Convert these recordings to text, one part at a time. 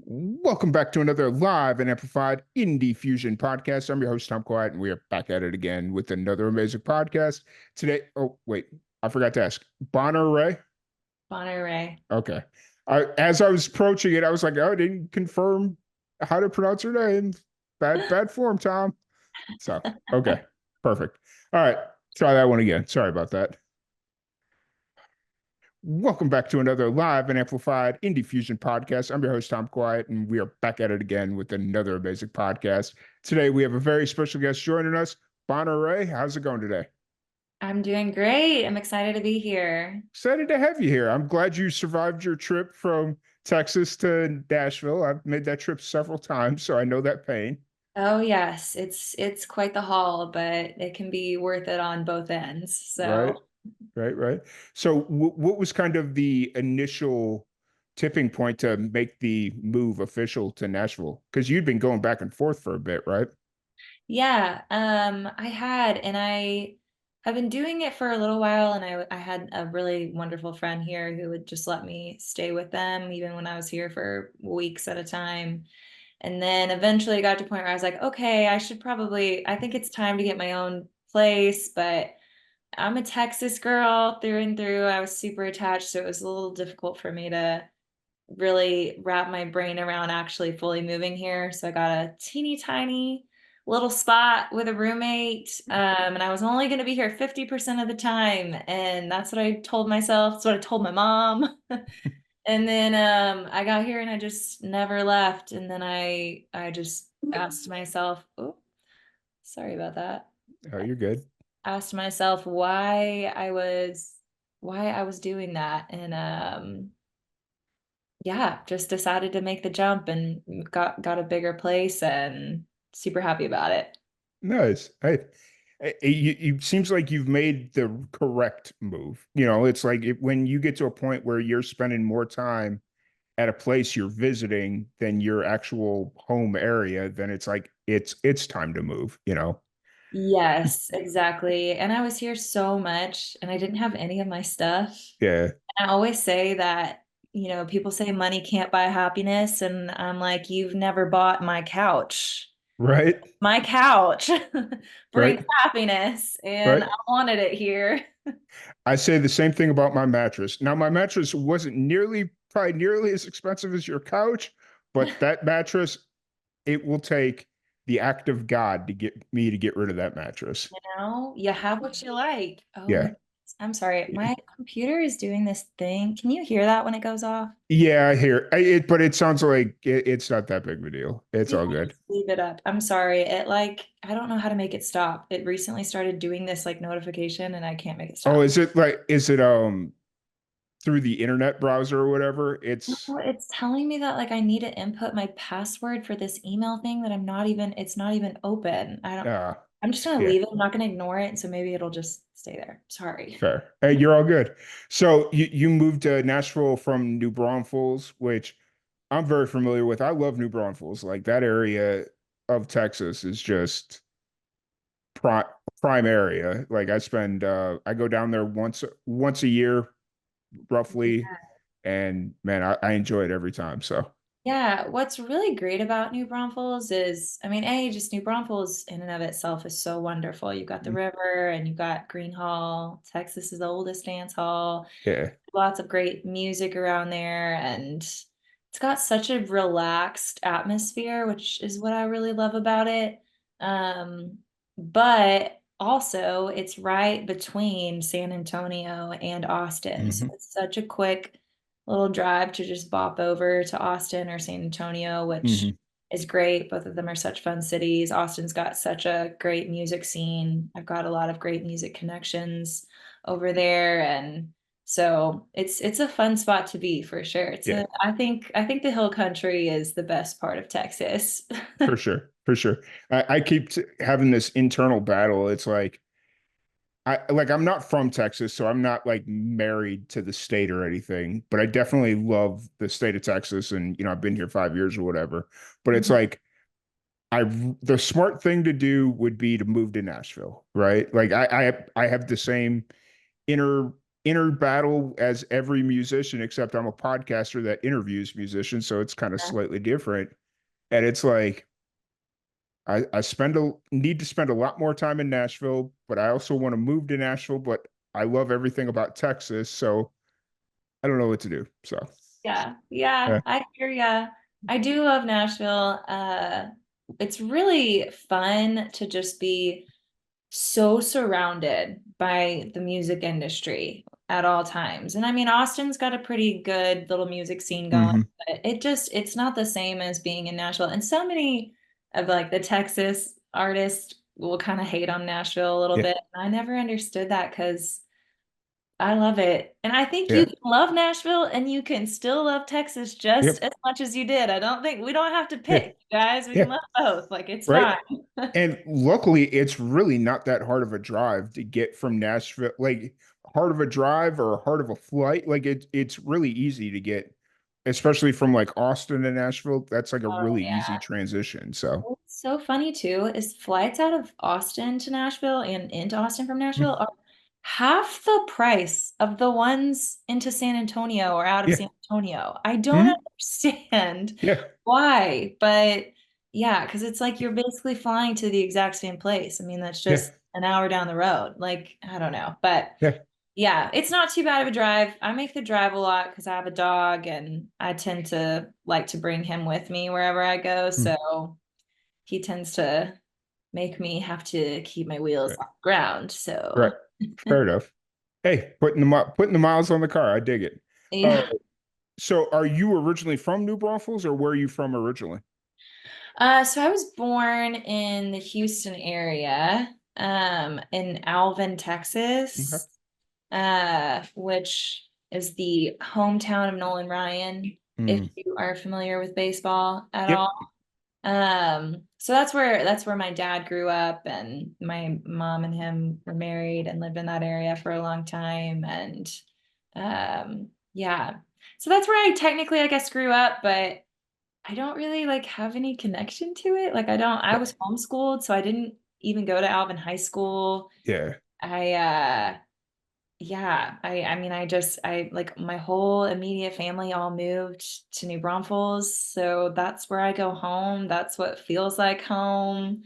Welcome back to another live and amplified Indie Fusion podcast. I'm your host, Tom Quiet, and we are back at it again with another amazing podcast. Today, oh, wait, I forgot to ask. Bonner Ray? Bonner Rhae. Okay. As I was approaching it, I was like, oh, I didn't confirm how to pronounce her name. Bad form, Tom. So, okay, perfect. All right, try that one again. Sorry about that. Welcome back to another live and amplified Indie Fusion podcast. I'm your host, Tom Quiet, and we are back at it again with another amazing podcast. Today, we have a very special guest joining us, Bonner Ray. How's it going today? I'm doing great. I'm excited to be here. Excited to have you here. I'm glad you survived your trip from Texas to Nashville. I've made that trip several times, so I know that pain. Oh yes, it's quite the haul, but it can be worth it on both ends. Right, So right. So, what was kind of the initial tipping point to make the move official to Nashville? Because you'd been going back and forth for a bit, right? yeah, I have been doing it for a little while, and I had a really wonderful friend here who would just let me stay with them even when I was here for weeks at a time. And then eventually it got to a point where I was like, okay, I think it's time to get my own place, but I'm a Texas girl through and through. I was super attached, so it was a little difficult for me to really wrap my brain around actually fully moving here. So I got a teeny tiny little spot with a roommate, and I was only going to be here 50% of the time. And that's what I told myself. That's what I told my mom. And then I got here and I just never left. And then I just asked myself, oh, sorry about that. Oh, you're good. Asked myself why I was doing that, and yeah, just decided to make the jump and got a bigger place and super happy about it. Nice. You seems like you've made the correct move. It's like when you get to a point where you're spending more time at a place you're visiting than your actual home area, then it's like it's time to move. Yes, exactly. And I was here so much and I didn't have any of my stuff. Yeah. And I always say that, people say money can't buy happiness, and I'm like, you've never bought my couch. Right. My couch brings Right. happiness, and I Right. wanted it here. I say the same thing about my mattress. Now, my mattress wasn't probably nearly as expensive as your couch, but that mattress, it will take the act of God to get me to get rid of that mattress. You have what you like. Oh my, Yeah. I'm sorry. My computer is doing this thing. Can you hear that when it goes off? Yeah, I hear it, but it sounds like it's not that big of a deal. It's See if all I can good. leave it up. I'm sorry. I don't know how to make it stop. It recently started doing this like notification and I can't make it Oh, stop. is it through the internet browser or whatever? It's No, it's telling me that like I need to input my password for this email thing that it's not even open. uh I'm just gonna yeah, leave it. I'm not gonna ignore it. And so maybe it'll just stay there. Sorry. fair. Hey, you're all good. So you moved to Nashville from New Braunfels, which I'm very familiar with. I love New Braunfels. Like that area of Texas is just prime prime area. Like I go down there once a year roughly, and man, I enjoy it every time. So Yeah, what's really great about New Braunfels is, I mean, just New Braunfels in and of itself is so wonderful. You've got the river and you've got Green Hall. Texas is the oldest dance hall. yeah. Lots of great music around there, and it's got such a relaxed atmosphere, which is what I really love about it. But also it's right between San Antonio and Austin. So Hmm. it's such a quick little drive to just bop over to Austin or San Antonio, which Hmm. is great. Both of them are such fun cities. Austin's got such a great music scene. I've got a lot of great music connections over there, and so it's a fun spot to be for sure. Yeah, I think the hill country is the best part of Texas. for sure, for sure. I keep having this internal battle. It's like I'm not from Texas, so I'm not like married to the state or anything, but I definitely love the state of Texas, and I've been here 5 years or whatever. But it's Mhm. like I the smart thing to do would be to move to Nashville, right? Like I have the same inner inner battle as every musician, except I'm a podcaster that interviews musicians, so it's kind of slightly different. And it's like I need to spend a lot more time in Nashville, but I also want to move to Nashville, but I love everything about Texas, so I don't know what to do. So Yeah, yeah, yeah. I hear ya. I do love Nashville. It's really fun to just be so surrounded by the music industry at all times. And I mean, Austin's got a pretty good little music scene going, Hmm. but it's not the same as being in Nashville. And so many of like the Texas artists will kind of hate on Nashville a little Yeah. bit. I never understood that because I love it. And I think you Yeah. can love Nashville and you can still love Texas just Yep. as much as you did. I don't think we don't have to Yeah. pick, guys. We Yeah. can love both. Like it's Right. fine. And luckily, it's really not that hard of a drive to get from Nashville. Like hard of a drive or hard of a flight. Like it's really easy to get, especially from like Austin to Nashville. That's like a Oh really easy yeah. transition. So What's so funny too is flights out of Austin to Nashville and into Austin from Nashville mm, are half the price of the ones into San Antonio or out of yeah. San Antonio. I don't Mhm. understand Yeah. why, but yeah, because it's like you're basically flying to the exact same place. I mean, that's Yeah. just an hour down the road. Like, I don't know, but Yeah. yeah, it's not too bad of a drive. I make the drive a lot because I have a dog and I tend to like to bring him with me wherever I go. Mm, So he tends to make me have to keep my wheels right. on the ground. Right. So Fair enough. Hey, putting the miles on the car. I dig it. Uh, yeah. so are you originally from New Braunfels or where are you from originally? So I was born in the Houston area, in Alvin, Okay. Texas, which is the hometown of Nolan Ryan, if Mm. you are familiar with baseball at Yep. all. So that's where my dad grew up, and my mom and him were married and lived in that area for a long time. And yeah. So that's where I technically, I guess, grew up, but I don't really like have any connection to it. Like I was homeschooled, so I didn't even go to Alvin High School. Yeah. I yeah, I mean I like my whole immediate family all moved to New Braunfels, so that's where I go home. That's what feels like home.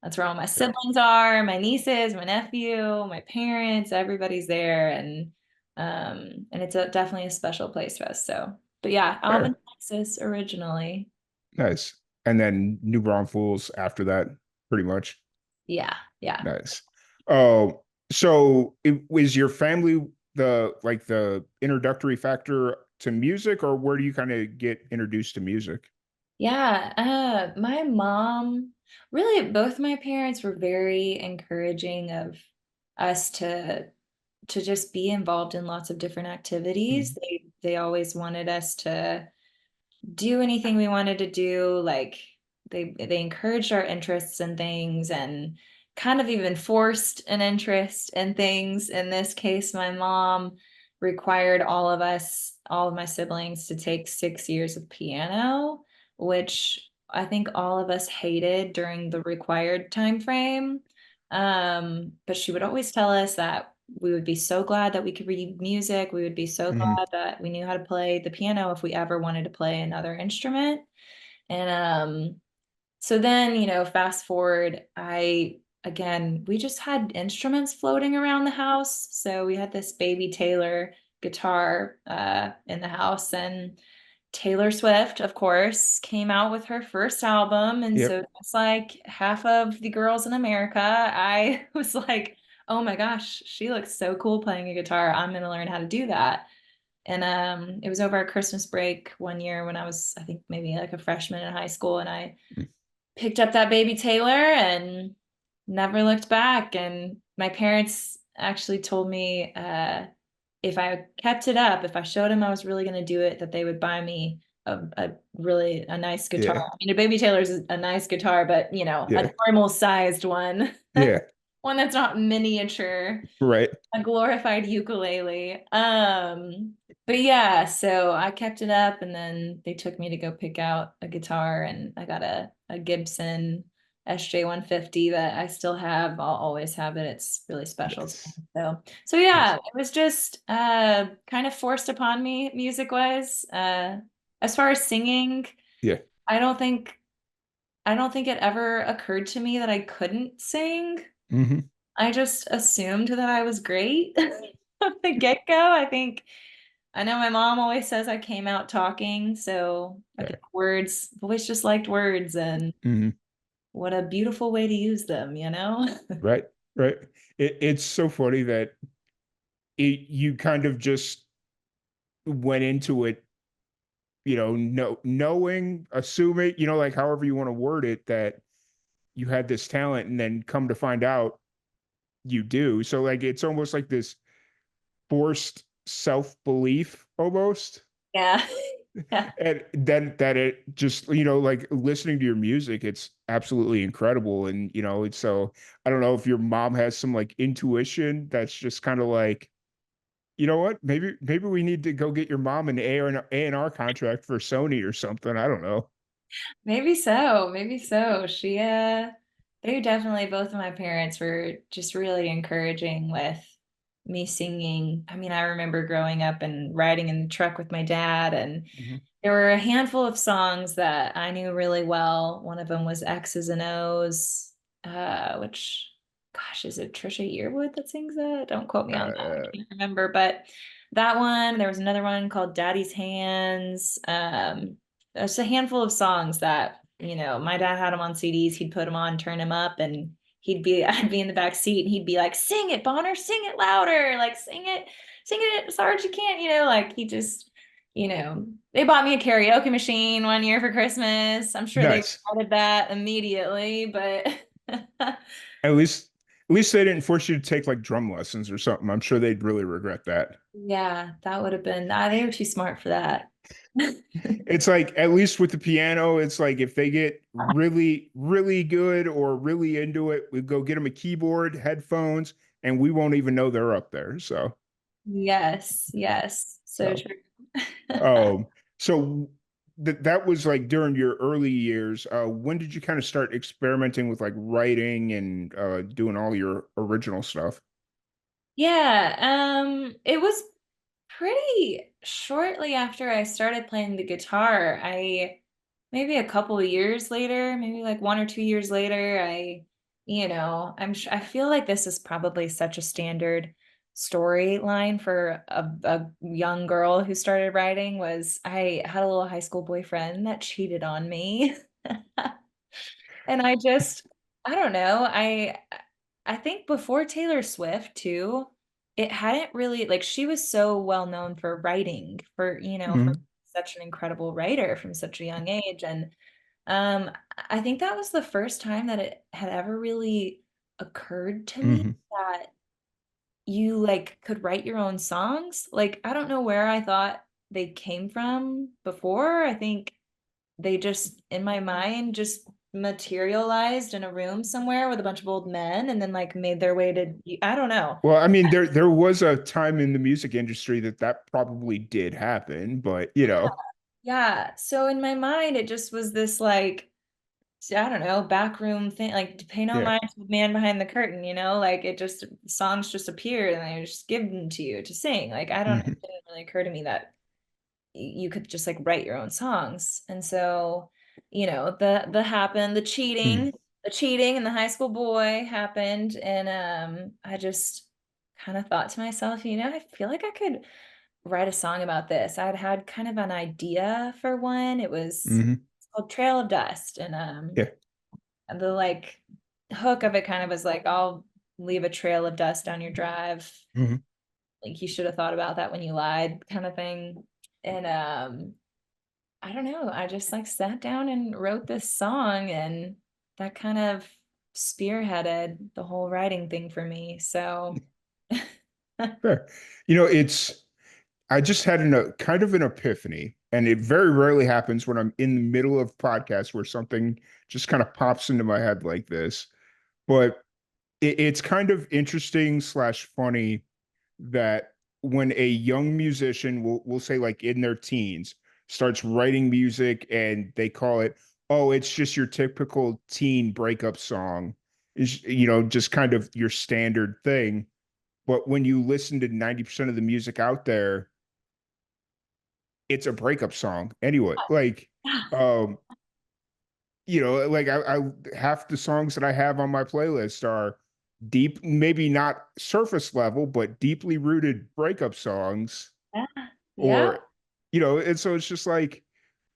That's where all my Yeah. siblings are, my nieces, my nephew, my parents, everybody's there, and it's definitely a special place for us. So, but yeah, Alvin, Fair. Texas originally. Nice. And then New Braunfels after that, pretty much. Yeah, yeah. Nice. Oh, so was your family the like the introductory factor to music, or where do you kind of get introduced to music? Yeah, my mom, really both my parents were very encouraging of us to just be involved in lots of different activities. Mm, They always wanted us to do anything we wanted to do. Like they encouraged our interests in things and kind of even forced an interest in things. In this case, my mom required all of us, all of my siblings, to take 6 years of piano, which I think all of us hated during the required time frame. But she would always tell us that we would be so glad that we could read music. We would be so mm, glad that we knew how to play the piano if we ever wanted to play another instrument. And so then, fast forward, again, we just had instruments floating around the house. So we had this baby Taylor guitar in the house, and Taylor Swift, of course, came out with her first album. And yep. so it's like half of the girls in America, I was like, oh my gosh, she looks so cool playing a guitar. I'm going to learn how to do that. And it was over our Christmas break one year when I was, I think, maybe like a freshman in high school. And I Mm, picked up that baby Taylor and never looked back. And my parents actually told me if I kept it up, if I showed them I was really going to do it, that they would buy me a nice guitar. yeah. I mean, a baby Taylor's a nice guitar, but a Yeah. normal sized one, Yeah. one that's not miniature, Right. a glorified ukulele. But yeah, so I kept it up, and then they took me to go pick out a guitar, and I got a Gibson SJ 150 that I still have. I'll always have it. It's really special to me. Nice. So yeah, Nice. it was just kind of forced upon me music wise. As far as singing, Yeah. I don't think I don't think it ever occurred to me that I couldn't sing. Hmm. I just assumed that I was great from the get-go. I know my mom always says I came out talking, so I think Okay. words, I've always just liked words and Hmm. what a beautiful way to use them, you know? Right. Right. It's so funny that you kind of just went into it, knowing, assuming, like however you want to word it, that you had this talent, and then come to find out you do. So like it's almost like this forced self-belief almost. Yeah. Yeah. And then that it just, like listening to your music, it's absolutely incredible. And it's so, I don't know if your mom has some like intuition that's just kind of like, you know what, maybe we need to go get your mom an A&R contract for Sony or something. I don't know. Maybe so. Maybe so. They definitely, both of my parents were just really encouraging with me singing. I mean, I remember growing up and riding in the truck with my dad, and Hmm. there were a handful of songs that I knew really well. One of them was X's and O's, which, gosh, is it Trisha Yearwood that sings that? Don't quote me on that. Uh, I can't remember, but that one. There was another one called Daddy's Hands. There's a handful of songs that, my dad had them on CDs. He'd put them on, turn them up, and I'd be in the back seat, and he'd be like, "Sing it, Bonner, sing it louder, like sing it as hard as you can," like he just, they bought me a karaoke machine one year for Christmas. I'm sure they nice. regretted that immediately, but At least, at least they didn't force you to take like drum lessons or something. I'm sure they'd really regret that. yeah, that would have been, they were too smart for that. It's like, at least with the piano, it's like if they get really, really good or really into it, we go get them a keyboard, headphones, and we won't even know they're up there. Yes, yes, so So, true. um, so that was like during your early years. When did you kind of start experimenting with like writing and doing all your original stuff? Yeah, it was pretty shortly after I started playing the guitar. Maybe a couple of years later, maybe like 1 or 2 years later, I feel like this is probably such a standard storyline for a young girl who started writing. Was I had a little high school boyfriend that cheated on me. And I don't know. I think before Taylor Swift too, it hadn't really, like, she was so well known for writing, for Hmm. such an incredible writer from such a young age. And I think that was the first time that it had ever really occurred to me Hmm. that you like could write your own songs. Like, I don't know where I thought they came from before. I think they just, in my mind, just materialized in a room somewhere with a bunch of old men and then like made their way to, I don't know. Well, I mean, there was a time in the music industry that probably did happen, but Yeah. So in my mind, it just was this like, I don't know, backroom thing, like pay no yeah. mind to the man behind the curtain, like it just, songs just appear and they just give them to you to sing. Like, it Hmm. didn't really occur to me that you could just like write your own songs. And so, Hmm. the cheating and the high school boy happened. And I just kind of thought to myself, I feel like I could write a song about this. I'd had kind of an idea for one. Hmm. It's called Trail of Dust. Yeah. And the like hook of it kind of was like, I'll leave a trail of dust on your drive. Hmm. Like, you should have thought about that when you lied, kind of thing. And I don't know. I just like sat down and wrote this song, and that kind of spearheaded the whole writing thing for me. So, Fair. It's I just had a kind of an epiphany, and it very rarely happens when I'm in the middle of podcasts where something just kind of pops into my head like this. But it's kind of interesting slash funny that when a young musician will say like in their teens starts writing music and they call it oh, it's just your typical teen breakup song, is, just kind of your standard thing. But when you listen to 90% of the music out there, it's a breakup song anyway. Like, Yeah. um, like I half the songs that I have on my playlist are deep, maybe not surface level, but deeply rooted breakup songs. Yeah. Yeah. Or, and so it's just like,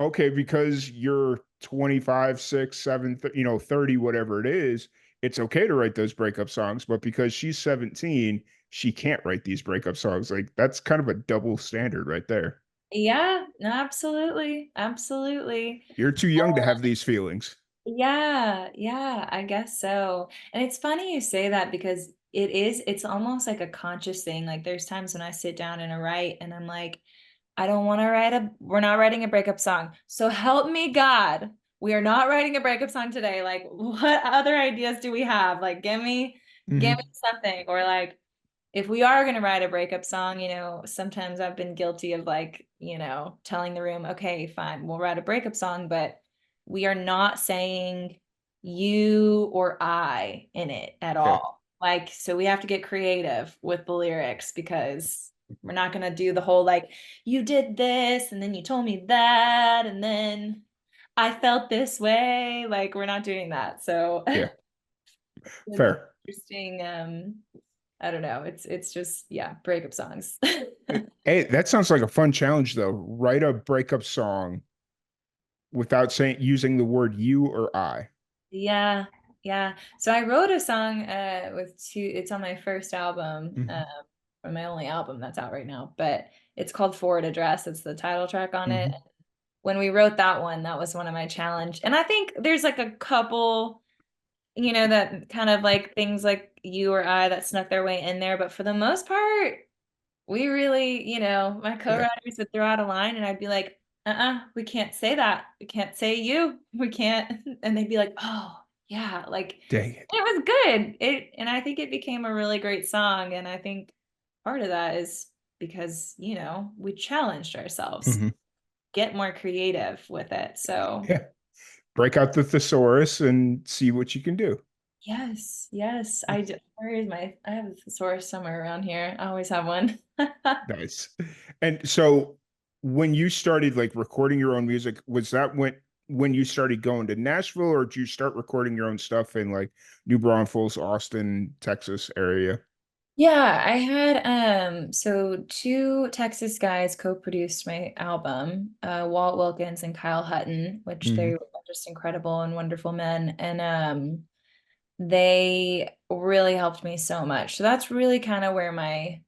okay, because you're 25, 6, 7, 30, whatever it is, it's okay to write those breakup songs, but because she's 17, she can't write these breakup songs. Like that's kind of a double standard right there. Yeah. No, absolutely. Absolutely. You're too young to have these feelings. Yeah, yeah, I guess so. And it's funny you say that because it's almost like a conscious thing. Like there's times when I sit down and I write and I'm like, I don't want to we're not writing a breakup song. So help me God. We are not writing a breakup song today. Like what other ideas do we have? Like give me Hmm. something. Or like if we are going to write a breakup song, sometimes I've been guilty of like, telling the room, okay, fine, we'll write a breakup song, but we are not saying you or I in it at Yeah. all. Like, so we have to get creative with the lyrics because we're not going to do the whole like, you did this and then you told me that and then I felt this way. Like, we're not doing that. So, Yeah. an Fair. interesting I don't know. It's just yeah, breakup songs. Hey, that sounds like a fun challenge though. Write a breakup song without saying using the word you or I. Yeah, yeah. So I wrote a song with two, it's on my first album, Hmm. or my only album that's out right now, but it's called Forward Address. It's the title track on it. Hmm. When we wrote that one, that was one of my challenge. And I think there's like a couple, that kind of like things like you or I that snuck their way in there, but for the most part, we really, my Yeah. co-writers would throw out a line and I'd be like, we can't say that. We can't say you. We can't. And they'd be like, oh, yeah, like Dang it. it was good. And I think it became a really great song. And I think part of that is because, we challenged ourselves, Hmm. get more creative with it. So Yeah. Break out the thesaurus and see what you can do. yes, yes. Where is I have a thesaurus somewhere around here. I always have one. Nice. And so when you started like recording your own music, was that when you started going to Nashville, or did you start recording your own stuff in like New Braunfels, Austin, Texas area? Yeah, I had so two Texas guys co-produced my album, Walt Wilkins and Kyle Hutton, which they Hmm. were just incredible and wonderful men. And they really helped me so much. So that's really kind of where my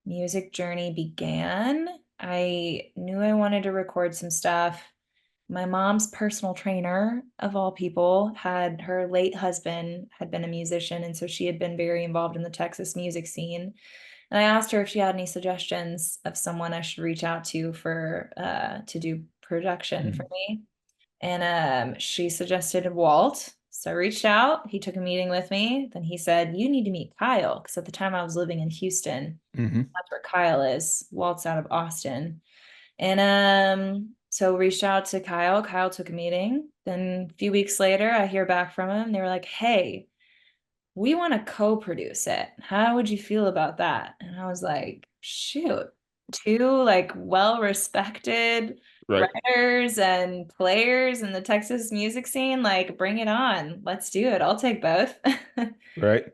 music journey began. I knew I wanted to record some stuff. My mom's personal trainer, of all people, had her late husband had been a musician, and so she had been very involved in the Texas music scene. And I asked her if she had any suggestions of someone I should reach out to for to do production for Hmm. me. And she suggested Walt. So I reached out. He took a meeting with me. Then he said, "You need to meet Kyle," because at the time I was living in Houston. Hmm. That's where Kyle is. Walt's out of Austin. And so reached out to Kyle. Kyle took a meeting. Then a few weeks later, I hear back from him. They were like, "Hey, we want to co-produce it. How would you feel about that?" And I was like, shoot, two like well-respected Right. writers and players in the Texas music scene, like bring it on. Let's do it. I'll take both. Right.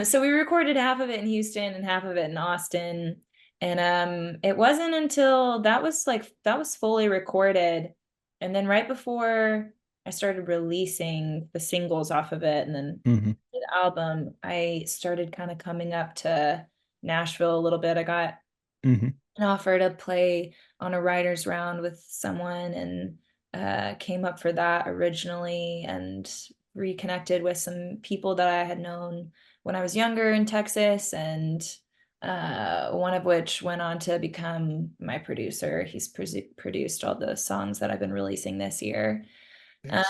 So we recorded half of it in Houston and half of it in Austin. And it wasn't until that was fully recorded. And then right before I started releasing the singles off of it and then Hmm. the album, I started kind of coming up to Nashville a little bit. I got Hmm. an offer to play on a writer's round with someone and came up for that originally and reconnected with some people that I had known when I was younger in Texas, and one of which went on to become my producer. He's produced all the songs that I've been releasing this year. Nice.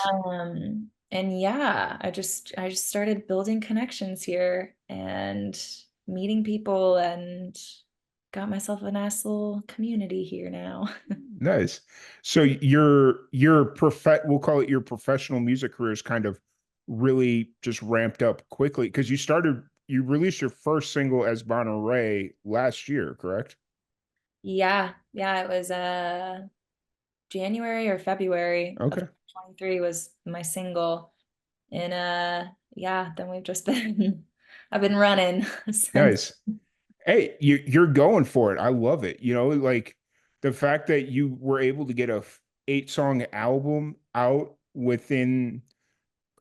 And yeah, I just started building connections here and meeting people and got myself a nice little community here now. Nice. So we'll call it your professional music career is kind of really just ramped up quickly because you released your first single as Rhae last year, correct? Yeah, yeah, it was January or February of Okay. 2023 was my single. And yeah, then we've just been I've been running since. Nice. Hey, you're going for it. I love it. Like the fact that you were able to get a 8-song album out within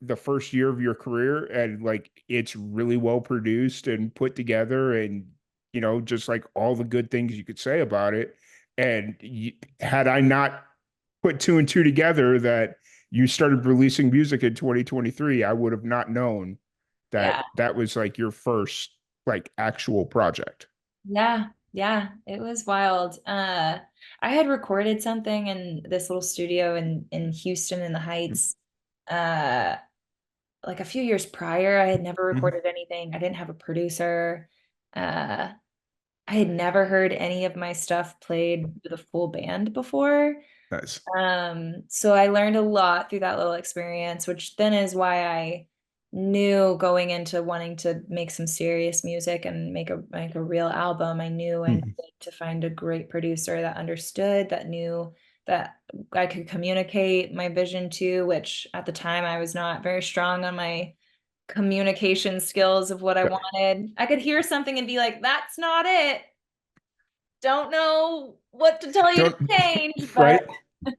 the first year of your career and like it's really well produced and put together and just like all the good things you could say about it. And had I not put two and two together that you started releasing music in 2023, I would have not known Yeah. that that was like your first like actual project. Yeah, yeah, it was wild. I had recorded something in this little studio in Houston in the Heights. Uh, like a few years prior, I had never Mhm. recorded anything. I didn't have a producer. Uh, I had never heard any of my stuff played with a full band before. Nice. So I learned a lot through that little experience, which then is why I knew going into wanting to make some serious music and make a real album, I knew I Mhm. needed to find a great producer that understood, that knew that I could communicate my vision to, which at the time I was not very strong on my communication skills of what I Fair. wanted. I could hear something and be like, that's not it. Don't know what to tell you to Don't change, but right?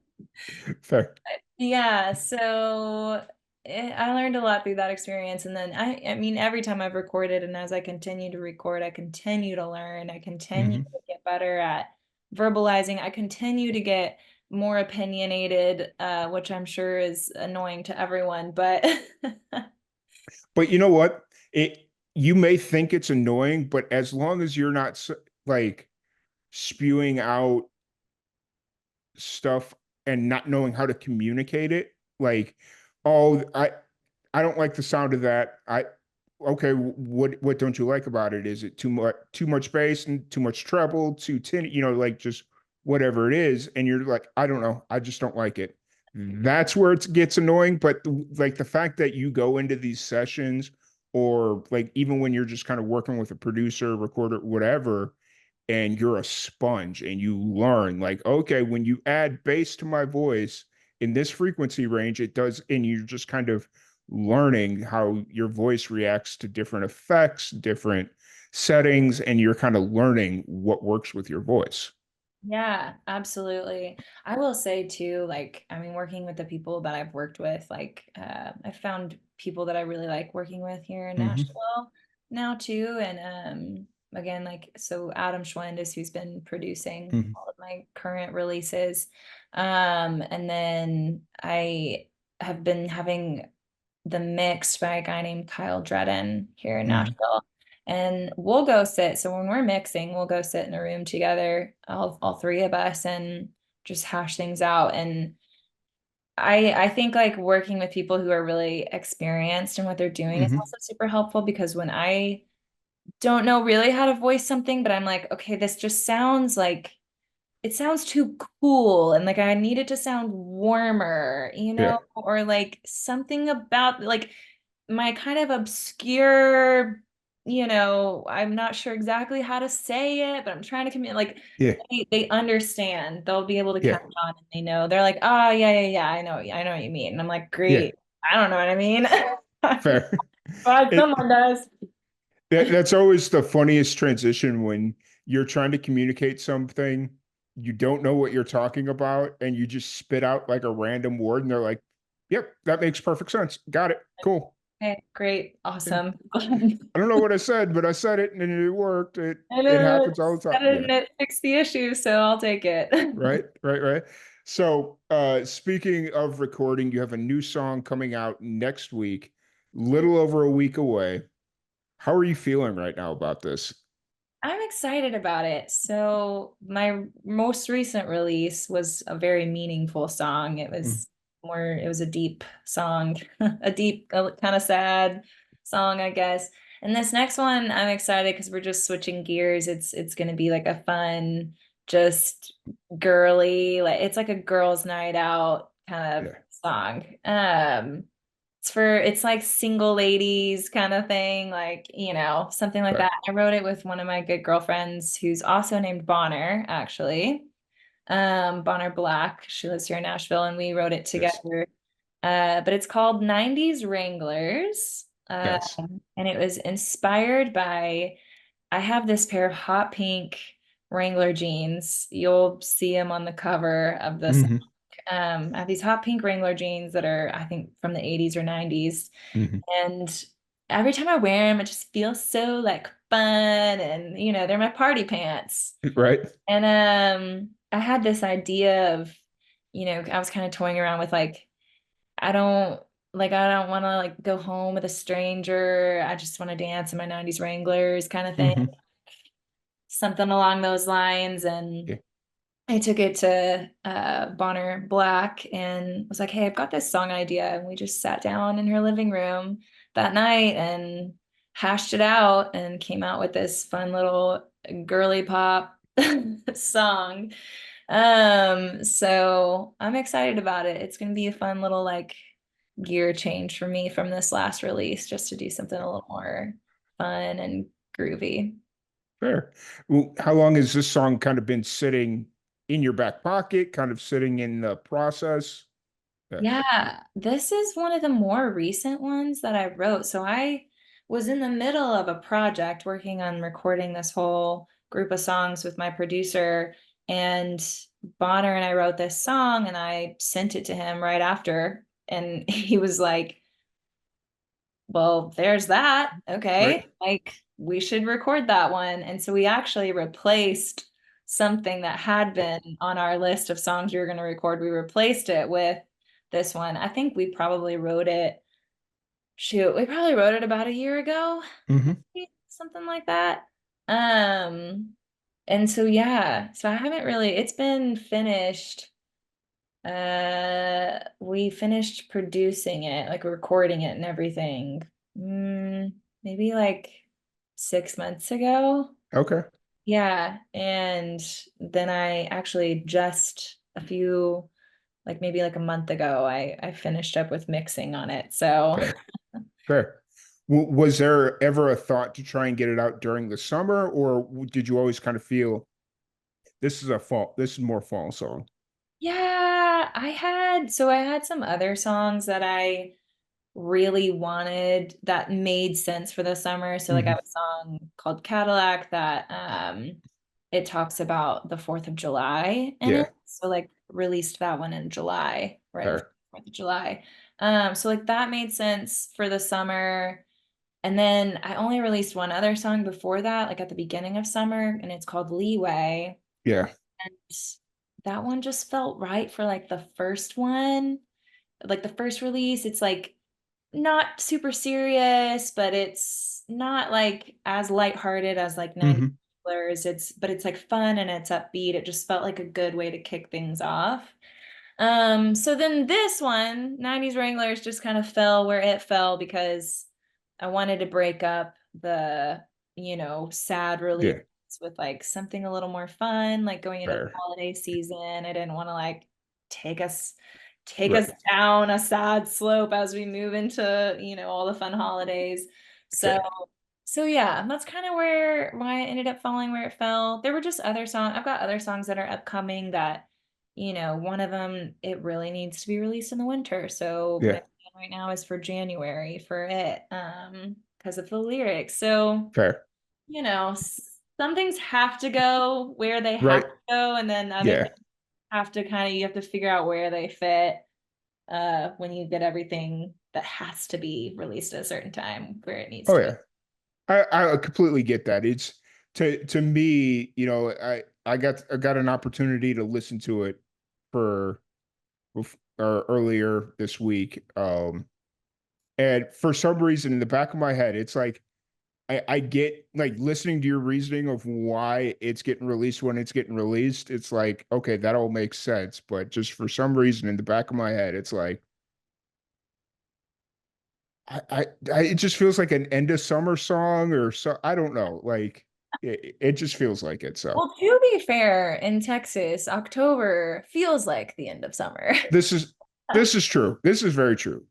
Fair. yeah, so I learned a lot through that experience. And then I mean, every time I've recorded and as I continue to record, I continue to learn. I continue Mhm. to get better at verbalizing. I continue to get more opinionated, which I'm sure is annoying to everyone, but But you know what? You may think it's annoying, but as long as you're not like spewing out stuff and not knowing how to communicate it, like, oh, I don't like the sound of that. Okay, what don't you like about it? Is it too much bass and too much treble, too tin, like just whatever it is, and you're like, I don't know, I just don't like it. That's where it gets annoying. But like the fact that you go into these sessions, or like even when you're just kind of working with a producer, recorder, whatever, and you're a sponge and you learn like, okay, when you add bass to my voice in this frequency range, it does, and you're just kind of learning how your voice reacts to different effects, different settings, and you're kind of learning what works with your voice. yeah, absolutely. I will say too, like, I mean, working with the people that I've worked with, like, I found people that I really like working with here in Mm-hmm. Nashville now too. And again, like, so Adam Schwend is who's been producing Mm-hmm. all of my current releases. And then I have been having the mixed by a guy named Kyle Dredden here in Mm-hmm. Nashville. And we'll go sit. So when we're mixing, we'll go sit in a room together, all three of us, and just hash things out. And I think like working with people who are really experienced in what they're doing is Mm-hmm. also super helpful because when I don't know really how to voice something, but I'm like, okay, this just sounds like it sounds too cool and like I need it to sound warmer, Yeah. or like something about like my kind of obscure, I'm not sure exactly how to say it, but I'm trying to communicate. Like Yeah. they understand. They'll be able to Yeah. catch on and they know. They're like, oh yeah, yeah, yeah, I know what you mean. And I'm like, Yeah. great. I don't know what I mean. Fair. But It, someone does. that's always the funniest transition when you're trying to communicate something, you don't know what you're talking about, and you just spit out like a random word, and they're like, "Yep, that makes perfect sense. Got it. Cool." Okay, great, And awesome. I don't know what I said, but I said it, and it worked. It And it happens all the said time. it Yeah. and it fixed the issue, so I'll take it. Right. Right. Right. So, speaking of recording, you have a new song coming out next week, little over a week away. How are you feeling right now about this? I'm excited about it. So my most recent release was a very meaningful song. It was a deep song, a deep, kind of sad song, I guess. And this next one, I'm excited because we're just switching gears. It's gonna be like a fun, just girly, like it's like a girls' night out kind of Yeah. song. It's like single ladies kind of thing, like, something like Okay. that. I wrote it with one of my good girlfriends who's also named Bonner, actually. Bonner Black. She lives here in Nashville, and we wrote it Yes. together. But it's called 90s Wranglers. Yes. And it was inspired by, I have this pair of hot pink Wrangler jeans. You'll see them on the cover of this. Hmm. I have these hot pink Wrangler jeans that are, I think, from the 80s or 90s. Hmm. And every time I wear them, it just feels so like fun. And, they're my party pants. Right. And I had this idea of, I was kind of toying around with like, I don't I don't want to like go home with a stranger. I just want to dance in my 90s Wranglers kind of thing. Hmm. Something along those lines. And Yeah. I took it to Bonner Black and was like, "Hey, I've got this song idea." And we just sat down in her living room that night and hashed it out and came out with this fun little girly pop song. So I'm excited about it. It's gonna be a fun little like gear change for me from this last release, just to do something a little more fun and groovy. Fair. Well, how long has this song kind of been sitting in your back pocket, kind of sitting in the process? Yeah. Yeah, this is one of the more recent ones that I wrote. So I was in the middle of a project working on recording this whole group of songs with my producer, and Bonner and I wrote this song and I sent it to him right after. And he was like, "Well, there's that. Right. Okay. Like we should record that one." And so we actually replaced something that had been on our list of songs we were going to record. We replaced it with this one. I think we probably wrote it, shoot, we probably wrote it about a year ago, Hmm. maybe, something like that. Um, and so yeah, so I haven't really, it's been finished. We finished producing it, like recording it and everything. Maybe like 6 months ago. Okay. Yeah, and then I actually just like maybe like a month ago, I finished up with mixing on it. So Fair. Fair. Was there ever a thought to try and get it out during the summer, or did you always kind of feel this is more fall song? yeah, I had some other songs that I really wanted that made sense for the summer. So like I Hmm. have a song called Cadillac that it talks about the 4th of July in it. Yeah. So like released that one in July, right before Fair. the 4th of July. So like that made sense for the summer. And then I only released one other song before that, like at the beginning of summer, and it's called Leeway. Yeah. And that one just felt right for like the first one, like the first release. It's like not super serious, but it's not like as lighthearted as like 90s Hmm. Wranglers. But it's like fun and it's upbeat. It just felt like a good way to kick things off. So then this one, 90s Wranglers, just kind of fell where it fell because I wanted to break up the, sad release Yeah. with like something a little more fun, like going into the Fair. holiday season. I didn't want to like take us take us Right. down a sad slope as we move into, all the fun holidays. So Fair. so yeah, that's kind of why it ended up falling where it fell. There were just other songs. I've got other songs that are upcoming that, one of them it really needs to be released in the winter. So my Yeah. plan right now is for January for it, because of the lyrics. So, Fair. some things have to go where they have Right. to go, and then other Yeah. things you have to figure out where they fit when you get everything that has to be released at a certain time where it needs Oh to be. yeah. I completely get that. It's to me, I got an opportunity to listen to it for earlier this week. And for some reason in the back of my head, it's like I get like listening to your reasoning of why it's getting released when it's getting released. It's like, okay, that all makes sense. But just for some reason in the back of my head, it's like, it just feels like an end of summer song or so. I don't know. Like it just feels like it. So Well, to be fair, in Texas, October feels like the end of summer. this is this is true. This is very true.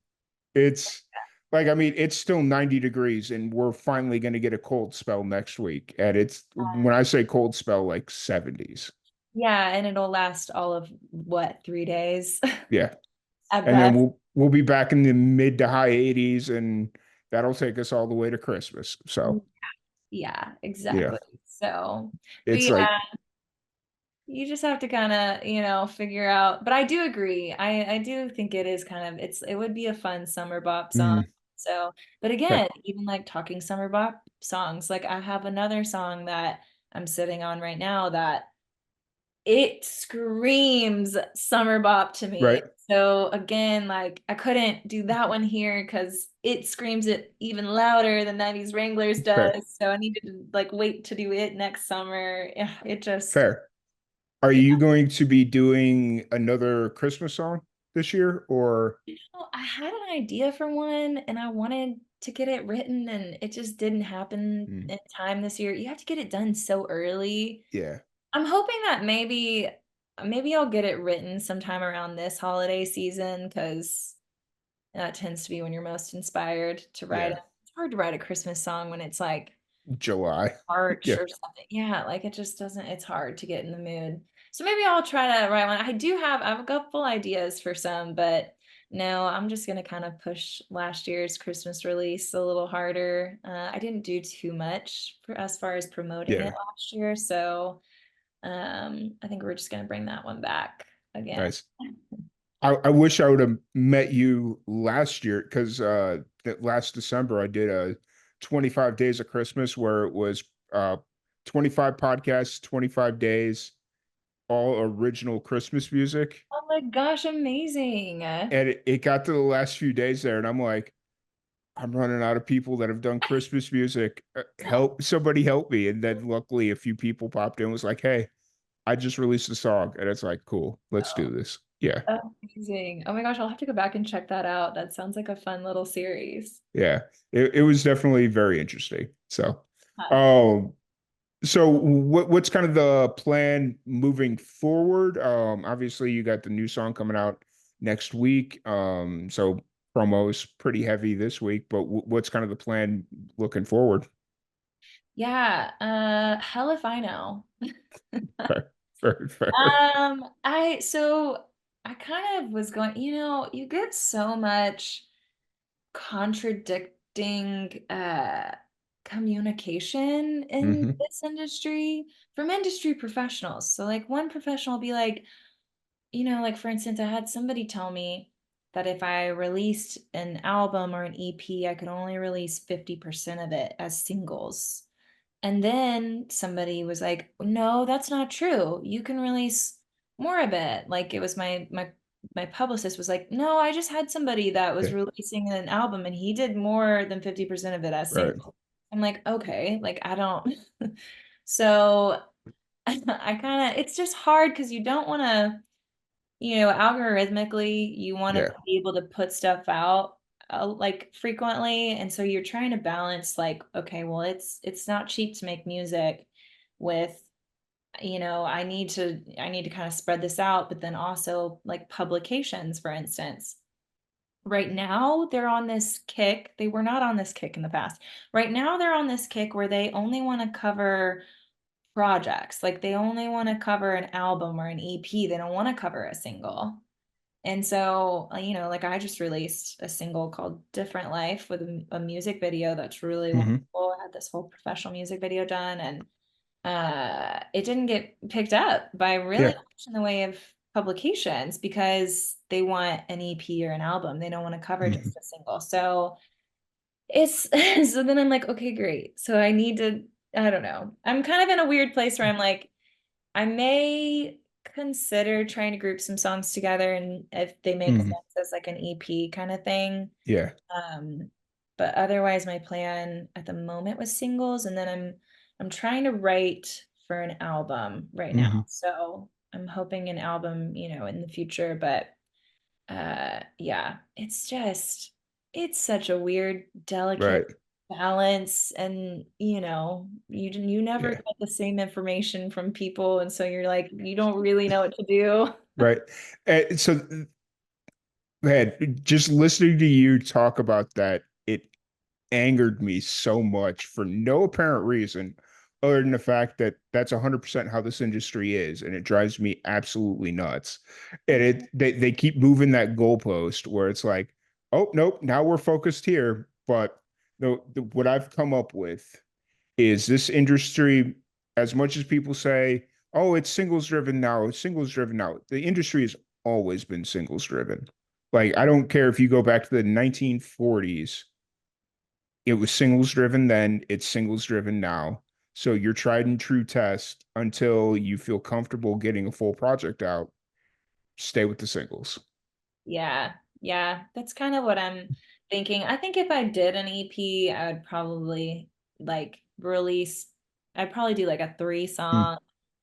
It's like, I mean, it's still 90 degrees and we're finally going to get a cold spell next week. And it's when I say cold spell, like 70s. Yeah, and it'll last all of what, 3 days Yeah. at And then best. we'll be back in the mid to high 80s and that'll take us all the way to Christmas. So, Yeah, yeah. exactly. So, but It's yeah, like you just have to kind of, figure out. But I do agree. I do think it is kind of it would be a fun summer bop song. mm, So, but okay, again, even like talking summer bop songs, like I have another song that I'm sitting on right now that it screams summer bop to me. right. So again, like I couldn't do that one here because it screams it even louder than 90s Wranglers Fair. does. So I needed to like wait to do it next summer. Yeah, it just Fair. Are yeah. you going to be doing another Christmas song this year or I had an idea for one and I wanted to get it written and it just didn't happen mm, in time this year. You have to get it done so early. yeah, I'm hoping that maybe I'll get it written sometime around this holiday season because that tends to be when you're most inspired to write it. yeah, It's hard to write a Christmas song when it's like July. March Yeah, or something. Yeah, like it just doesn't, it's hard to get in the mood. So maybe I'll try to write one. I have a couple ideas for some, but no, I'm just gonna kind of push last year's Christmas release a little harder. I didn't do too much for as far as promoting it yeah. last year, so I think we're just gonna bring that one back again. Nice. I wish I would have met you last year because that last December I did a 25 days of Christmas where it was 25 podcasts, 25 days, all original Christmas music. Oh my gosh, amazing. And it got to the last few days there, and I'm like, I'm running out of people that have done Christmas music. Help, somebody help me. And then luckily a few people popped in and was like, hey, I just released a song. And it's like, cool, let's do this. Yeah. Amazing. Oh my gosh, I'll have to go back and check that out. That sounds like a fun little series. Yeah, it was definitely very interesting. So, Huh. um, so what's kind of the plan moving forward? Obviously you got the new song coming out next week. So promos pretty heavy this week, but what's kind of the plan looking forward? Yeah, hell if I know. Fair, fair, fair. I kind of was going, you get so much contradicting communication in Hmm. this industry from industry professionals. So like one professional will be like, like for instance, I had somebody tell me that if I released an album or an EP, I could only release 50% of it as singles. And then somebody was like, "No, that's not true. You can release more of it." Like it was my publicist was like, "No, I just had somebody that was Yeah, releasing an album and he did more than 50% of it as right. single." I'm like, "Okay, like I don't." So I kind of it's just hard because you don't want to algorithmically, you want to Yeah. be able to put stuff out like frequently, and so you're trying to balance like, okay, well, it's not cheap to make music with, I need to kind of spread this out, but then also like publications, for instance. Right now, they're on this kick. They were not on this kick in the past. Right now, they're on this kick where they only want to cover projects. Like they only want to cover an album or an EP. They don't want to cover a single. And so, like I just released a single called Different Life with a music video that's really Hmm. wonderful. I had this whole professional music video done and it didn't get picked up by really Yeah. much in the way of publications because they want an EP or an album. They don't want to cover Hmm. just a single. So it's so then I'm like, okay, great. So I don't know. I'm kind of in a weird place where I'm like, I may consider trying to group some songs together and if they make Hmm. sense as like an EP kind of thing. Yeah. Um, but otherwise my plan at the moment was singles and then I'm trying to write for an album right now. Hmm. So I'm hoping an album, in the future, but yeah, it's such a weird, Right. delicate balance, and you never Yeah. get the same information from people, and so you're like you don't really know what to do. Right. So, man, just listening to you talk about that, it angered me so much for no apparent reason other than the fact that that's 100% how this industry is, and it drives me absolutely nuts. And they keep moving that goalpost where it's like, oh nope, now we're focused here. But what I've come up with is this industry, as much as people say, oh, it's singles driven now, it's singles driven now, the industry has always been singles driven. Like, I don't care if you go back to the 1940s, it was singles driven then, it's singles driven now. So your tried and true test until you feel comfortable getting a full project out, stay with the singles. Yeah, yeah, that's kind of what I'm thinking. I think if I did an EP, I would probably like release, I'd probably do like a three Mm, song,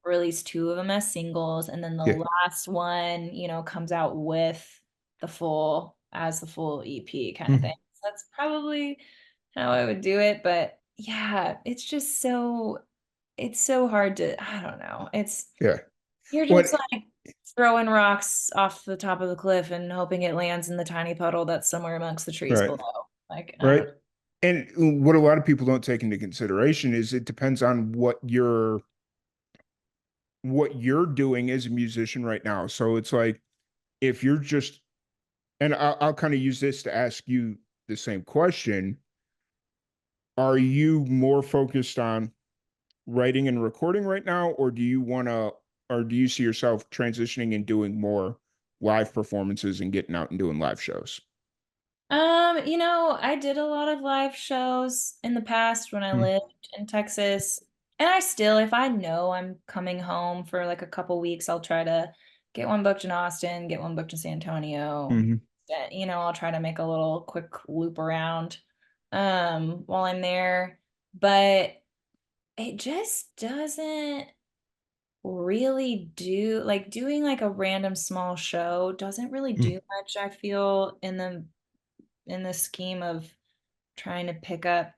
release two of them as singles, and then the yeah. last one, comes out with the full EP kind of thing. Mhm. So that's probably how I would do it. But yeah, it's so hard to, I don't know. Yeah. You're What? just like throwing rocks off the top of the cliff and hoping it lands in the tiny puddle that's somewhere amongst the trees Right. below. Like, I Right. don't. And what a lot of people don't take into consideration is it depends on what you're doing as a musician right now. So it's like if you're just, and I'll kind of use this to ask you the same question. Are you more focused on writing and recording right now, or do you see yourself transitioning and doing more live performances and getting out and doing live shows? I did a lot of live shows in the past when I Mm-hmm. lived in Texas. And I still, if I know I'm coming home for like a couple weeks, I'll try to get one booked in Austin, get one booked in San Antonio. Mm-hmm. I'll try to make a little quick loop around while I'm there. But it just doesn't really do like doing like a random small show doesn't really do much, I feel, in the scheme of trying to pick up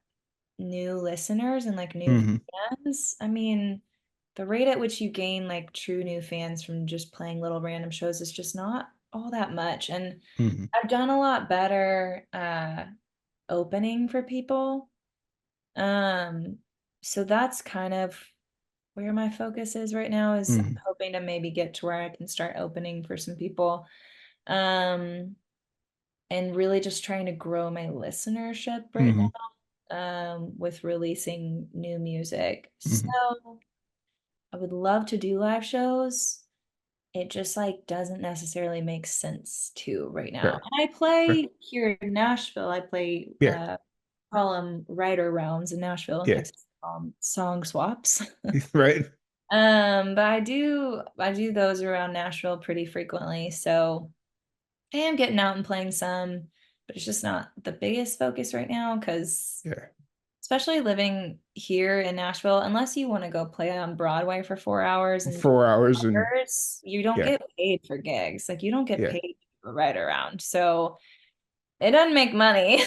new listeners and like new Mm-hmm. fans. I mean, the rate at which you gain like true new fans from just playing little random shows is just not all that much. And Mm-hmm. I've done a lot better opening for people. Um, so that's kind of where my focus is right now is Mm-hmm. I'm hoping to maybe get to where I can start opening for some people. Um, and really just trying to grow my listenership right Mm-hmm. now, with releasing new music. Mm-hmm. So I would love to do live shows. It just like doesn't necessarily make sense to right now. Fair. And I Fair. play here in Nashville. I play Yeah. call them writer rounds in Nashville and Yeah. Texas, song swaps. Right. But I do those around Nashville pretty frequently. So I am getting out and playing some, but it's just not the biggest focus right now because Yeah. especially living here in Nashville, unless you want to go play on Broadway for 4 hours and 4 hours and hours, you don't yeah. get paid for gigs. Like you don't get Yeah. paid to ride around. So it doesn't make money.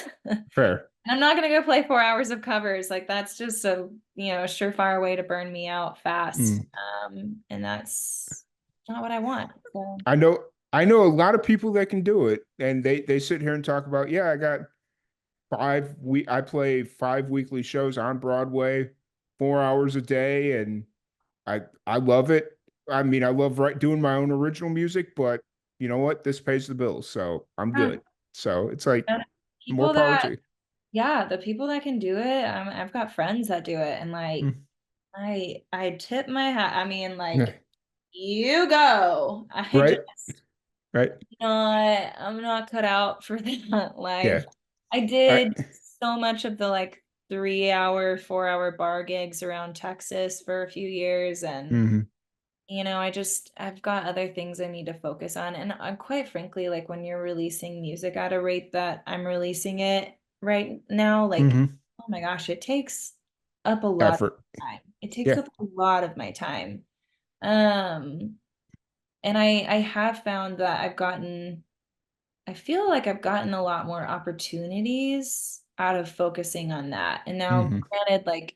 Fair. I'm not gonna go play 4 hours of covers. Like that's just a surefire way to burn me out fast. Mm. And that's not what I want. So I know I know a lot of people that can do it, and they sit here and talk about, yeah, I play 5 weekly shows on Broadway, 4 hours a day, and I love it. I mean, I love doing my own original music, but you know what? This pays the bills, so I'm yeah, good. So it's like and more people power that to you. yeah, the people that can do it, I've got friends that do it, and like Mm. I tip my hat. I mean, Yeah. like you go. I Right? just Right? I'm not cut out for that Yeah. life. I I did so much of the like 3 hour, 4 hour bar gigs around Texas for a few years. And, hmm I've got other things I need to focus on. And quite frankly, like when you're releasing music at a rate that I'm releasing it right now, like, hmm oh my gosh, it takes up a lot of Effort. time. It takes Yeah. up a lot of my time. Um, and I have found that I've gotten I feel like I've gotten a lot more opportunities out of focusing on that. And now, Hmm. granted, like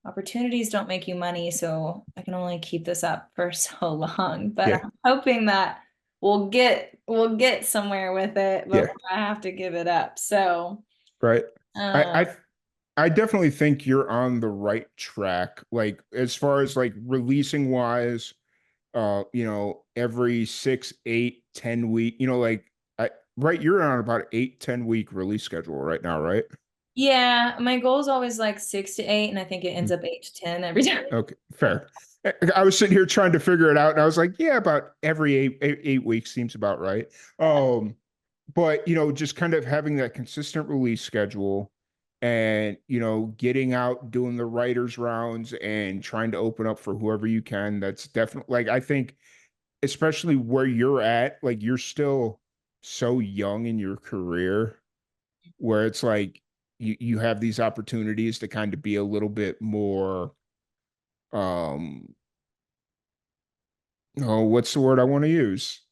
opportunities don't make you money, so I can only keep this up for so long. But Yeah, I'm hoping that we'll get somewhere with it yeah, before I have to give it up. So, right. I, um, I I definitely think you're on the right track. Like as far as like releasing wise, every 6, 8, 10 week, like right, you're on about 8, 10 week release schedule right now, right? yeah, my goal is always like 6 to 8, and I think it ends Mm. up 8 to 10 every time. Okay, fair. I was sitting here trying to figure it out, and I was like, yeah, about every 8 weeks seems about right. But just kind of having that consistent release schedule and getting out, doing the writers rounds and trying to open up for whoever you can. That's definitely like I think, especially where you're at, like you're still so young in your career where it's like you have these opportunities to kind of be a little bit more um oh, what's the word I want to use?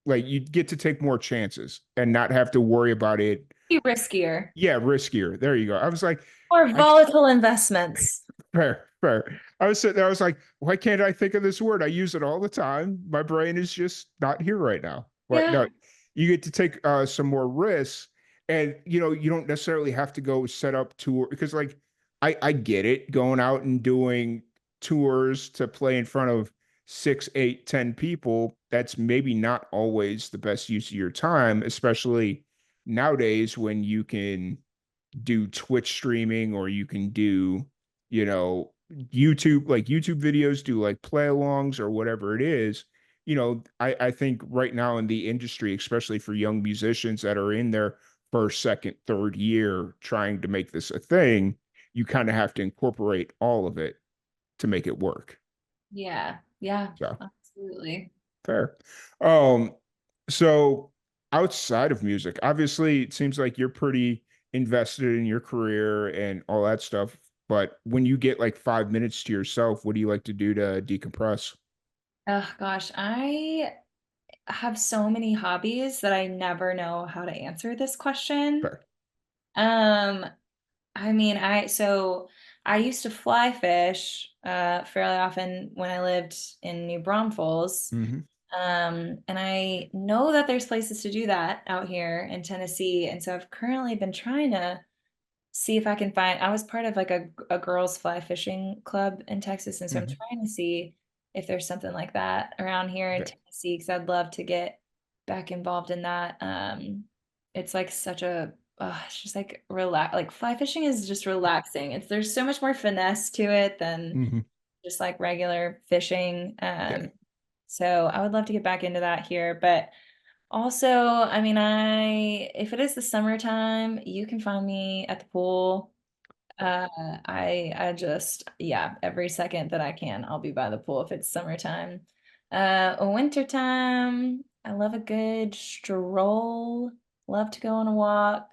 Like you get to take more chances and not have to worry about it. Be riskier. Yeah, riskier. There you go. I was like, Or I volatile investments. fair, fair. I was sitting there, I was like, why can't I think of this word? I use it all the time. My brain is just not here right now. But Yeah. no, you get to take some more risks. And you don't necessarily have to go set up tour because like I get it, going out and doing tours to play in front of 6, 8, 10 people, that's maybe not always the best use of your time, especially nowadays when you can do Twitch streaming or you can do, you know, YouTube videos, do like play alongs or whatever it is. I think right now in the industry, especially for young musicians that are in their first, second, third year trying to make this a thing, you kind of have to incorporate all of it to make it work. Yeah. Yeah. So Absolutely. fair. Um, so outside of music, obviously it seems like you're pretty invested in your career and all that stuff. But when you get like 5 minutes to yourself, what do you like to do to decompress? Oh gosh, I have so many hobbies that I never know how to answer this question. Fair. Um, I mean, I used to fly fish fairly often when I lived in New Braunfels. Hmm. And I know that there's places to do that out here in Tennessee. And so I've currently been trying to see if I can find, I was part of like a girls fly fishing club in Texas. And so I'm Hmm. trying to see if there's something like that around here in Yeah. Tennessee, because I'd love to get back involved in that. It's like it's just like like fly fishing is just relaxing. There's so much more finesse to it than Hmm. just like regular fishing. Yeah. So I would love to get back into that here, but also, I mean, if it is the summertime, you can find me at the pool. I just, yeah, every second that I can, I'll be by the pool if it's summertime. Wintertime, I love a good stroll. Love to go on a walk.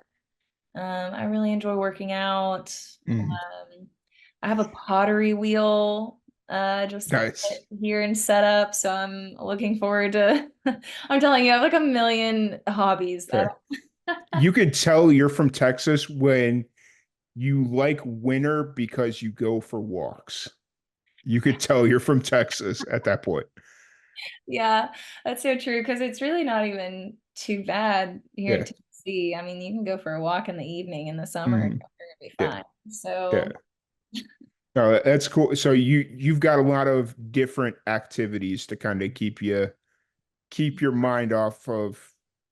I really enjoy working out. Hmm. Um, I have a pottery wheel just Nice. here and set up, so I'm looking forward to I'm telling you, I have like a million hobbies. I Fair. You could tell you're from Texas when you like winter because you go for walks. You could tell you're from Texas at that point. Yeah, that's so true because it's really not even too bad here in Yeah. Tennessee. I mean, you can go for a walk in the evening in the summer, Hmm. and you're gonna be Yeah. fine. Yeah. So, No, that's cool. So you've got a lot of different activities to kind of keep your mind off of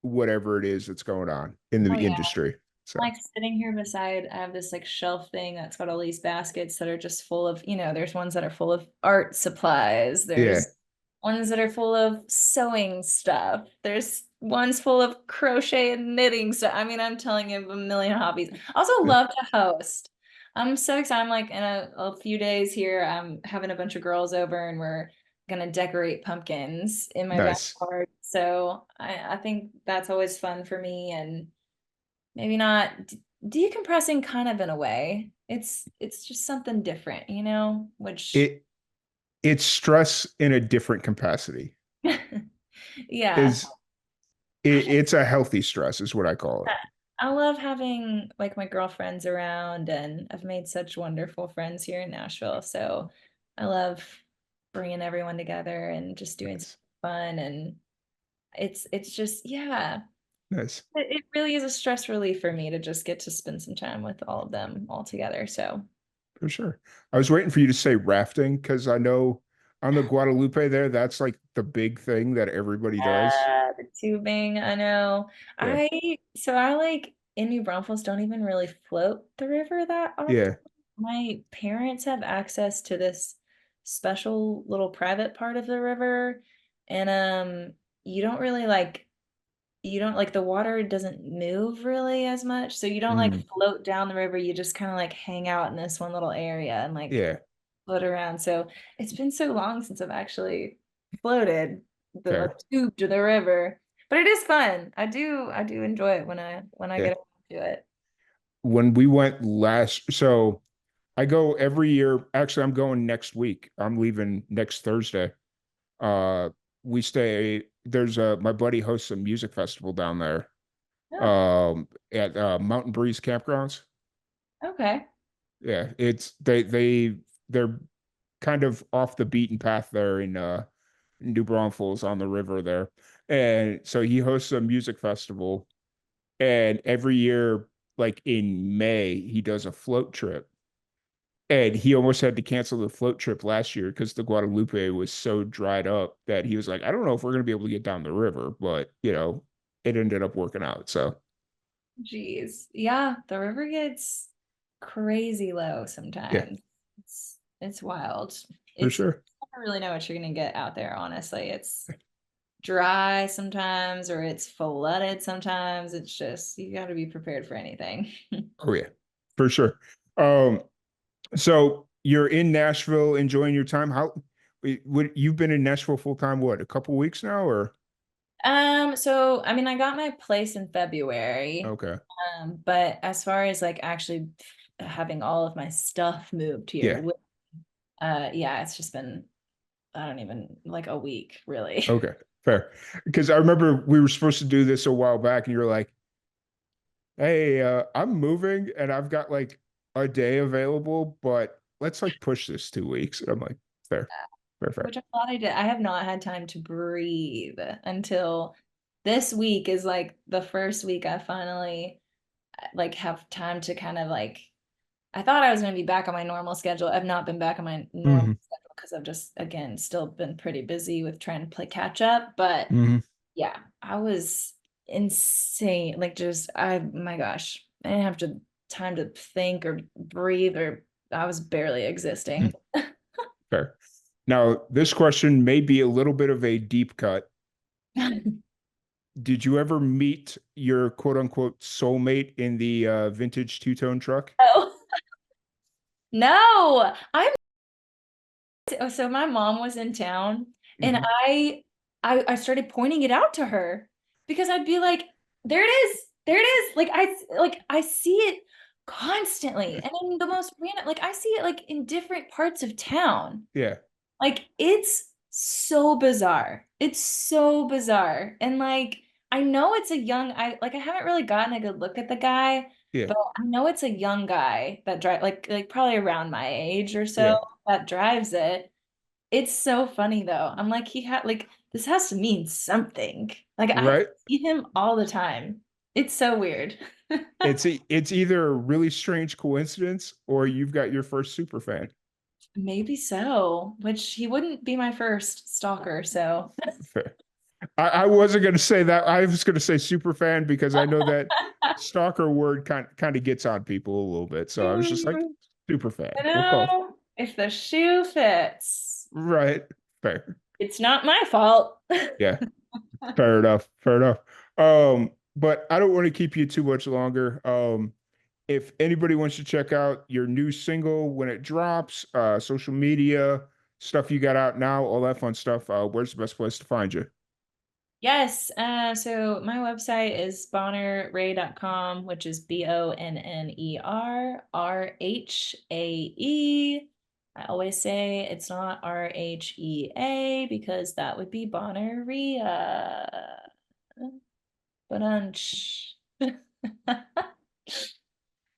whatever it is that's going on in the oh yeah. industry. So Like sitting here beside, I have this like shelf thing that's got all these baskets that are just full of, there's ones that are full of art supplies. yeah, There's ones that are full of sewing stuff. There's ones full of crochet and knitting stuff. I mean, I'm telling you, a million hobbies. I also yeah, love to host. I'm so excited. I'm like in a few days here, I'm having a bunch of girls over and we're gonna decorate pumpkins in my nice. backyard. So I think that's always fun for me and maybe not decompressing kind of in a way. It's just something different, which It it's stress in a different capacity. yeah. Is it's a healthy stress, is what I call it. I love having like my girlfriends around, and I've made such wonderful friends here in Nashville. So I love bringing everyone together and just doing something Nice, fun. And it's just, yeah, nice, it really is a stress relief for me to just get to spend some time with all of them all together. So for sure. I was waiting for you to say rafting because I know on the Guadalupe there, that's like the big thing that everybody does. yeah, the tubing, I know. Yeah, I like in New Braunfels don't even really float the river that often. yeah. My parents have access to this special little private part of the river, and you don't really like you don't like the water doesn't move really as much. So you don't like Mm, float down the river. You just kind of like hang out in this one little area and like yeah, float around. So it's been so long since I've actually floated the like fair. tube to the river. But it is fun. I do enjoy it when I Yeah. get into it. When we went last, so I go every year. Actually, I'm going next week. I'm leaving next Thursday. Uh, we stay, there's a, my buddy hosts a music festival down there, Oh, at Mountain Breeze Campgrounds. okay. Yeah, it's they're kind of off the beaten path there in New Braunfels on the river there. And so he hosts a music festival, and every year, like in May, he does a float trip. And he almost had to cancel the float trip last year because the Guadalupe was so dried up that he was like, I don't know if we're going to be able to get down the river, but it ended up working out. So Jeez. Yeah, the river gets crazy low yeah, sometimes. It's wild. for It's you sure. never really know what you're gonna get out there, honestly. It's dry sometimes or it's flooded sometimes. It's just you gotta be prepared for anything. Oh yeah, for sure. Um, so you're in Nashville enjoying your time. You've been in Nashville full time, what, a couple weeks now or So I mean I got my place in February. okay. But as far as like actually having all of my stuff moved here, Yeah. yeah, it's just been I don't even like a week, really. Okay. Fair. Because I remember we were supposed to do this a while back and you're like, hey, I'm moving and I've got like a day available, but let's like push this 2 weeks. And I'm like, fair, fair, fair. Which I'm glad I did. I have not had time to breathe until this week is like the first week I finally like have time to kind of like I thought I was going to be back on my normal schedule. I've not been back on my normal Hmm. schedule because I've just again still been pretty busy with trying to play catch up. But Hmm. yeah, I was insane. Like just my gosh, I didn't have to time to think or breathe or I was barely existing. Fair. Now, this question may be a little bit of a deep cut. Did you ever meet your quote unquote soulmate in the vintage two-tone truck? Oh no, I'm so my mom was in town and Hmm. I started pointing it out to her because I'd be like, there it is. There it is. Like I see it constantly. And in the most random like I see it like in different parts of town. Yeah, Like it's so bizarre. It's so bizarre. And like I know it's a young I haven't really gotten a good look at the guy, yeah, but I know it's a young guy that drive like probably around my age or so yeah. that drives it. It's so funny though. I'm like he had like this has to mean something. Like I Right? see him all the time. It's so weird. It's either a really strange coincidence or you've got your first super fan. Maybe so, which he wouldn't be my first stalker, so Fair. I wasn't going to say that. I was going to say super fan because I know that stalker word kind of gets on people a little bit. So I was just like super you fan. We'll call. know, if the shoe fits, Right. Fair. it's not my fault. Yeah. Fair enough. Fair enough. But I don't want to keep you too much longer. If anybody wants to check out your new single when it drops, social media, stuff you got out now, all that fun stuff, where's the best place to find you? Yes, so my website is bonnerrae.com, which is BonnerRhae. I always say it's not RHEA because that would be Bonneria. Ba-dunch. Um,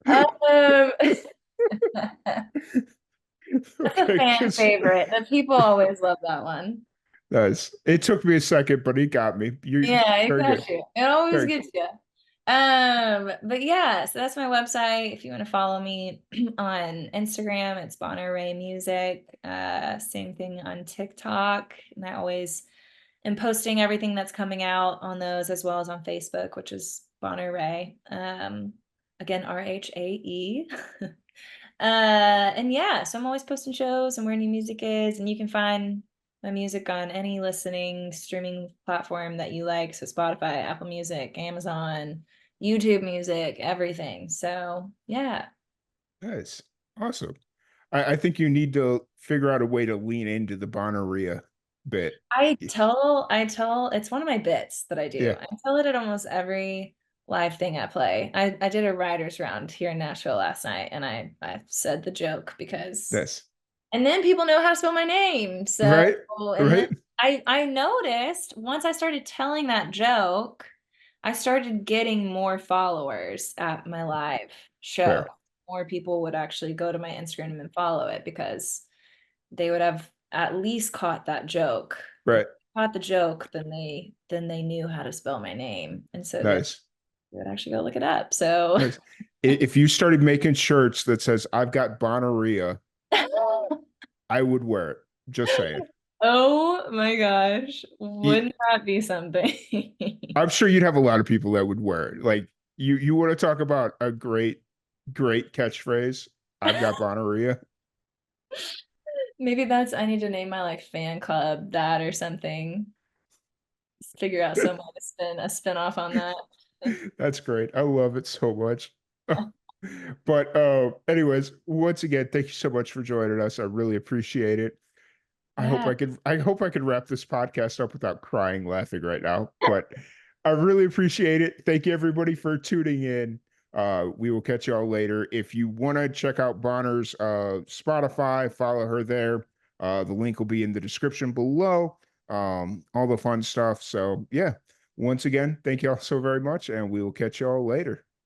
that's a Okay, fan because favorite. The people always love that one. nice. It took me a second, but he got me. You Yeah, it very good. got you. It always Very gets you. But yeah, so that's my website. If you want to follow me on Instagram, it's Bonner Ray Music. Same thing on TikTok. And I always am posting everything that's coming out on those as well as on Facebook, which is Bonner Ray. Again, Rhae. And yeah, so I'm always posting shows and where new music is, and you can find my music on any listening streaming platform that you like. So Spotify, Apple Music, Amazon, YouTube Music, everything. So yeah. nice. Awesome. I think you need to figure out a way to lean into the Bonaria bit. I tell it's one of my bits that I do. Yeah, I tell it at almost every live thing I play. I did a writers round here in Nashville last night and I said the joke because that's and then people know how to spell my name. So, right. and then Right. I noticed once I started telling that joke, I started getting more followers at my live show. Fair. More people would actually go to my Instagram and follow it because they would have at least caught that joke. If Right. they caught the joke, then they knew how to spell my name. And so then Nice. they would actually go look it up. So Nice. If you started making shirts that says "I've got Bonaria," I would wear it. Just saying. oh my gosh, You- wouldn't that be something? I'm sure you'd have a lot of people that would wear it. Like you want to talk about a great catchphrase. I've got Bonaria. Maybe I need to name my like fan club that or something. Just figure out some way to spin a spin off on that. That's great. I love it so much. But anyways, once again, thank you so much for joining us. I really appreciate it. Yeah. I hope I could wrap this podcast up without crying laughing right now. But I really appreciate it. Thank you everybody for tuning in. We will catch y'all later. If you want to check out Bonner's Spotify, follow her there. The link will be in the description below. All the fun stuff. So yeah, once again, thank y'all so very much, and we will catch y'all later.